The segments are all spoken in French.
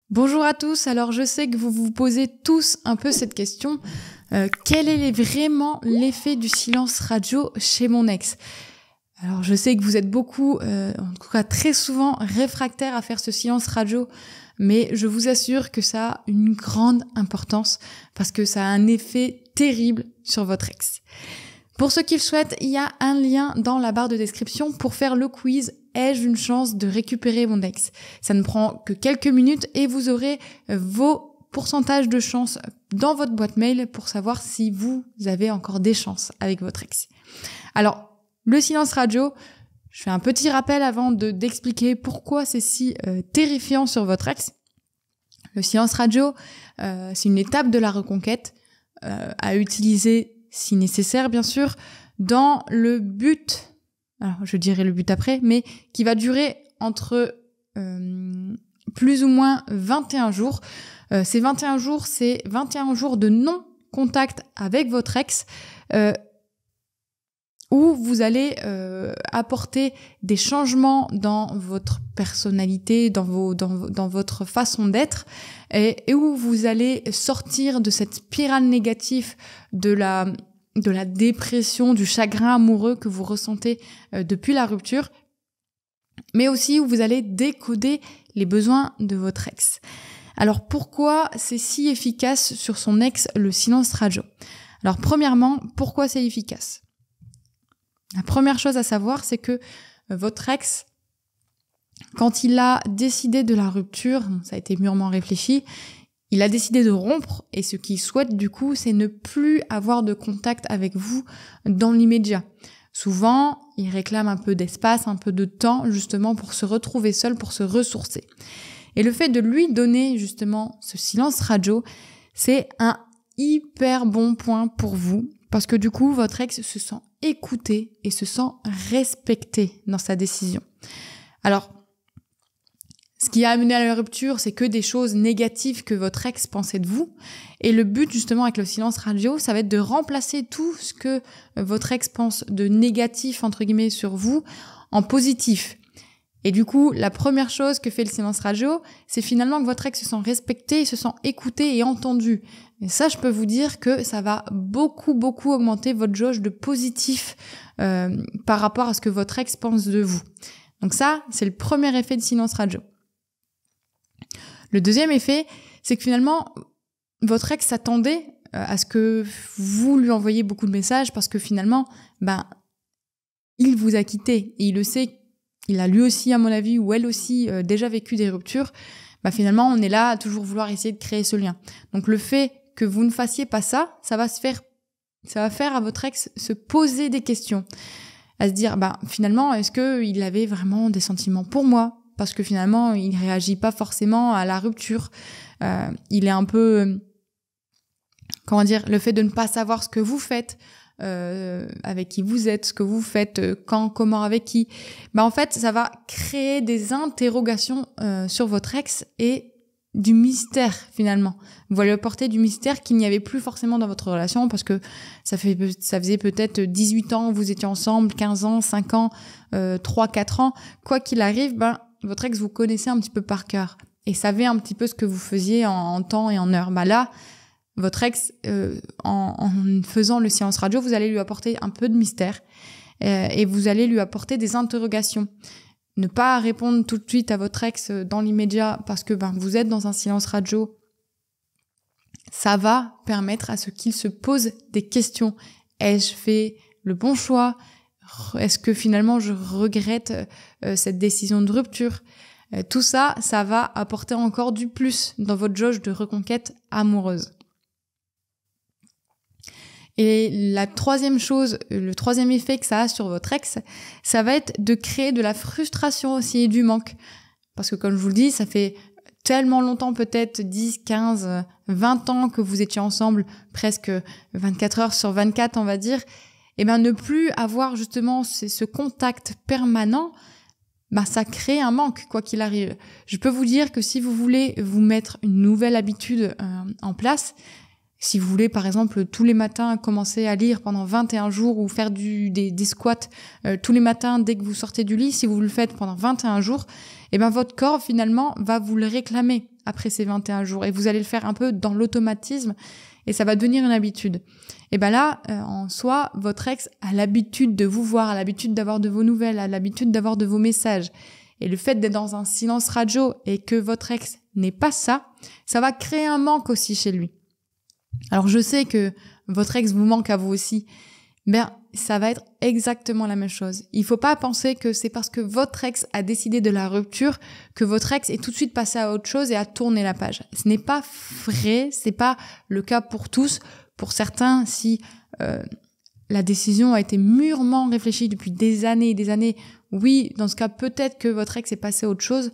Bonjour à tous, alors je sais que vous vous posez tous un peu cette question. Quel est vraiment l'effet du silence radio chez mon ex ? Alors je sais que vous êtes beaucoup, en tout cas très souvent, réfractaires à faire ce silence radio, mais je vous assure que ça a une grande importance parce que ça a un effet terrible sur votre ex. Pour ceux qui le souhaitent, il y a un lien dans la barre de description pour faire le quiz « Ai-je une chance de récupérer mon ex ?» Ça ne prend que quelques minutes et vous aurez vos pourcentages de chance dans votre boîte mail pour savoir si vous avez encore des chances avec votre ex. Alors, le silence radio, je fais un petit rappel avant d'expliquer pourquoi c'est si terrifiant sur votre ex. Le silence radio, c'est une étape de la reconquête à utiliser si nécessaire bien sûr, dans le but, alors je dirai le but après, mais qui va durer entre plus ou moins 21 jours. Ces 21 jours, c'est 21 jours de non-contact avec votre ex, où vous allez apporter des changements dans votre personnalité, dans votre façon d'être, et où vous allez sortir de cette spirale négative de la dépression, du chagrin amoureux que vous ressentez depuis la rupture, mais aussi où vous allez décoder les besoins de votre ex. Alors pourquoi c'est si efficace sur son ex, le silence radio ? Alors premièrement, pourquoi c'est efficace ? La première chose à savoir, c'est que votre ex, quand il a décidé de la rupture, ça a été mûrement réfléchi, il a décidé de rompre et ce qu'il souhaite du coup, c'est ne plus avoir de contact avec vous dans l'immédiat. Souvent, il réclame un peu d'espace, un peu de temps justement pour se retrouver seul, pour se ressourcer. Et le fait de lui donner justement ce silence radio, c'est un hyper bon point pour vous parce que du coup, votre ex se sent écouté et se sent respecté dans sa décision. Alors, ce qui a amené à la rupture, c'est que des choses négatives que votre ex pensait de vous. Et le but, justement, avec le silence radio, ça va être de remplacer tout ce que votre ex pense de négatif, entre guillemets, sur vous, en positif. Et du coup, la première chose que fait le silence radio, c'est finalement que votre ex se sent respecté, se sent écouté et entendu. Et ça, je peux vous dire que ça va beaucoup augmenter votre jauge de positif par rapport à ce que votre ex pense de vous. Donc ça, c'est le premier effet de silence radio. Le deuxième effet, c'est que finalement, votre ex s'attendait à ce que vous lui envoyiez beaucoup de messages parce que finalement, il vous a quitté et il le sait. Il a lui aussi, à mon avis, ou elle aussi, déjà vécu des ruptures. Finalement, on est là à toujours vouloir essayer de créer ce lien. Donc le fait que vous ne fassiez pas ça, ça va faire à votre ex se poser des questions, à se dire, finalement, est-ce que il avait vraiment des sentiments pour moi ? Parce que finalement, il réagit pas forcément à la rupture. Il est un peu, le fait de ne pas savoir ce que vous faites, avec qui vous êtes, ce que vous faites, quand, comment, avec qui. En fait, ça va créer des interrogations sur votre ex et du mystère finalement. Vous allez apporter du mystère qu'il n'y avait plus forcément dans votre relation parce que ça faisait peut-être 18 ans, vous étiez ensemble, 15 ans, 5 ans, 3, 4 ans. Quoi qu'il arrive, votre ex vous connaissait un petit peu par cœur et savait un petit peu ce que vous faisiez en temps et en heure. Là, votre ex, en faisant le silence radio, vous allez lui apporter un peu de mystère et vous allez lui apporter des interrogations. Ne pas répondre tout de suite à votre ex dans l'immédiat parce que vous êtes dans un silence radio, ça va permettre à ce qu'il se pose des questions. Ai-je fait le bon choix ? Est-ce que finalement je regrette cette décision de rupture ? Tout ça, ça va apporter encore du plus dans votre jauge de reconquête amoureuse. Et la troisième chose, le troisième effet que ça a sur votre ex, ça va être de créer de la frustration aussi et du manque. Parce que comme je vous le dis, ça fait tellement longtemps, peut-être 10, 15, 20 ans que vous étiez ensemble, presque 24 heures sur 24, on va dire. Ne plus avoir justement ce contact permanent, ça crée un manque, quoi qu'il arrive. Je peux vous dire que si vous voulez vous mettre une nouvelle habitude en place, si vous voulez, par exemple, tous les matins commencer à lire pendant 21 jours ou faire des squats tous les matins dès que vous sortez du lit, si vous le faites pendant 21 jours, votre corps, finalement, va vous le réclamer après ces 21 jours et vous allez le faire un peu dans l'automatisme et ça va devenir une habitude. Et ben là, en soi, votre ex a l'habitude de vous voir, a l'habitude d'avoir de vos nouvelles, a l'habitude d'avoir de vos messages. Et le fait d'être dans un silence radio et que votre ex n'ait pas ça, ça va créer un manque aussi chez lui. Alors je sais que votre ex vous manque à vous aussi, mais ça va être exactement la même chose. Il faut pas penser que c'est parce que votre ex a décidé de la rupture que votre ex est tout de suite passé à autre chose et a tourné la page. Ce n'est pas vrai, c'est pas le cas pour tous. Pour certains, si la décision a été mûrement réfléchie depuis des années et des années, oui, dans ce cas, peut-être que votre ex est passé à autre chose,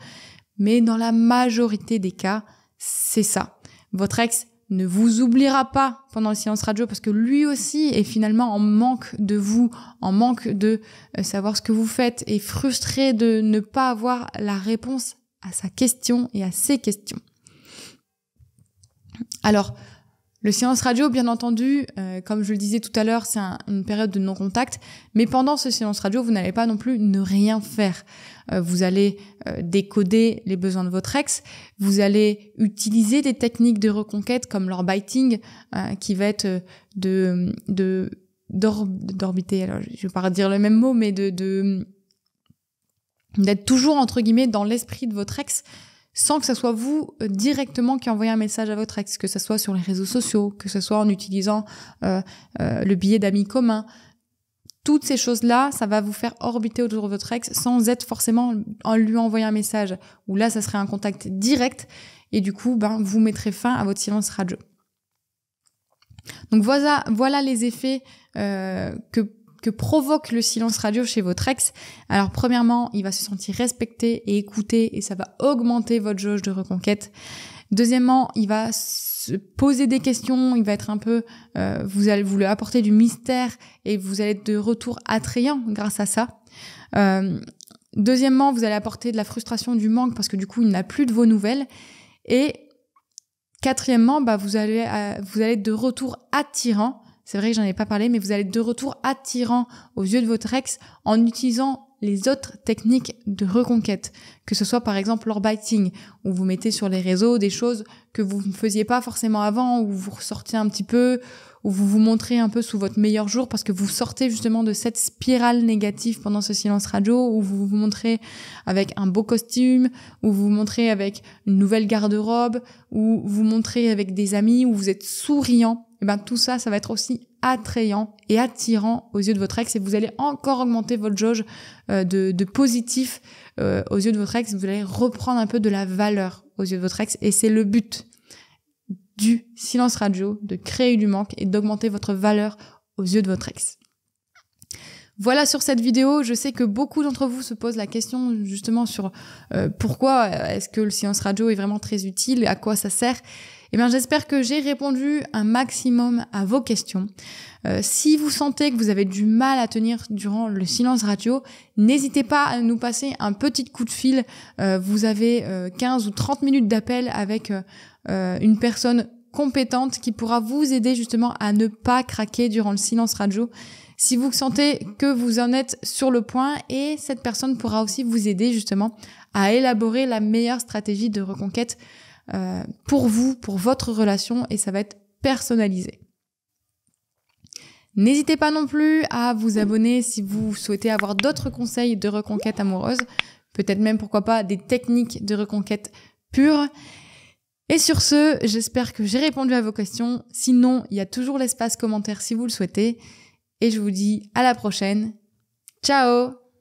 mais dans la majorité des cas, c'est ça. Votre ex ne vous oubliera pas pendant le silence radio parce que lui aussi est finalement en manque de vous, en manque de savoir ce que vous faites et frustré de ne pas avoir la réponse à sa question et à ses questions. Alors, le silence radio, bien entendu, comme je le disais tout à l'heure, c'est une période de non-contact. Mais pendant ce silence radio, vous n'allez pas non plus ne rien faire. Vous allez décoder les besoins de votre ex. Vous allez utiliser des techniques de reconquête comme l'orbiting, qui va être d'orbiter. Alors, je vais pas dire le même mot, mais d'être toujours entre guillemets dans l'esprit de votre ex, sans que ce soit vous directement qui envoyez un message à votre ex, que ce soit sur les réseaux sociaux, que ce soit en utilisant le billet d'amis commun. Toutes ces choses-là, ça va vous faire orbiter autour de votre ex sans être forcément en lui envoyant un message, où là, ça serait un contact direct et du coup, vous mettrez fin à votre silence radio. Donc voilà les effets que provoque le silence radio chez votre ex. Alors premièrement, il va se sentir respecté et écouté et ça va augmenter votre jauge de reconquête. Deuxièmement, il va se poser des questions, il va être un peu, vous allez lui apporter du mystère et vous allez être de retour attrayant grâce à ça. Deuxièmement, vous allez apporter de la frustration, du manque parce que du coup, il n'a plus de vos nouvelles. Et quatrièmement, vous allez être de retour attirant. C'est vrai que j'en ai pas parlé, mais vous allez être de retour attirant aux yeux de votre ex en utilisant les autres techniques de reconquête. Que ce soit par exemple l'orbiting, où vous mettez sur les réseaux des choses que vous ne faisiez pas forcément avant, où vous ressortez un petit peu, où vous vous montrez un peu sous votre meilleur jour parce que vous sortez justement de cette spirale négative pendant ce silence radio, où vous vous montrez avec un beau costume, où vous vous montrez avec une nouvelle garde-robe, où vous vous montrez avec des amis, où vous êtes souriant. Et tout ça, ça va être aussi attrayant et attirant aux yeux de votre ex et vous allez encore augmenter votre jauge de positif aux yeux de votre ex. Vous allez reprendre un peu de la valeur aux yeux de votre ex et c'est le but du silence radio, de créer du manque et d'augmenter votre valeur aux yeux de votre ex. Voilà sur cette vidéo, je sais que beaucoup d'entre vous se posent la question justement sur pourquoi est-ce que le silence radio est vraiment très utile et à quoi ça sert. Eh bien, j'espère que j'ai répondu un maximum à vos questions. Si vous sentez que vous avez du mal à tenir durant le silence radio, n'hésitez pas à nous passer un petit coup de fil. Vous avez 15 ou 30 minutes d'appel avec une personne compétente qui pourra vous aider justement à ne pas craquer durant le silence radio. Si vous sentez que vous en êtes sur le point, et cette personne pourra aussi vous aider justement à élaborer la meilleure stratégie de reconquête pour vous, pour votre relation, et ça va être personnalisé. N'hésitez pas non plus à vous abonner si vous souhaitez avoir d'autres conseils de reconquête amoureuse, peut-être même pourquoi pas des techniques de reconquête pure. Et sur ce, j'espère que j'ai répondu à vos questions. Sinon, il y a toujours l'espace commentaire si vous le souhaitez. Et je vous dis à la prochaine. Ciao!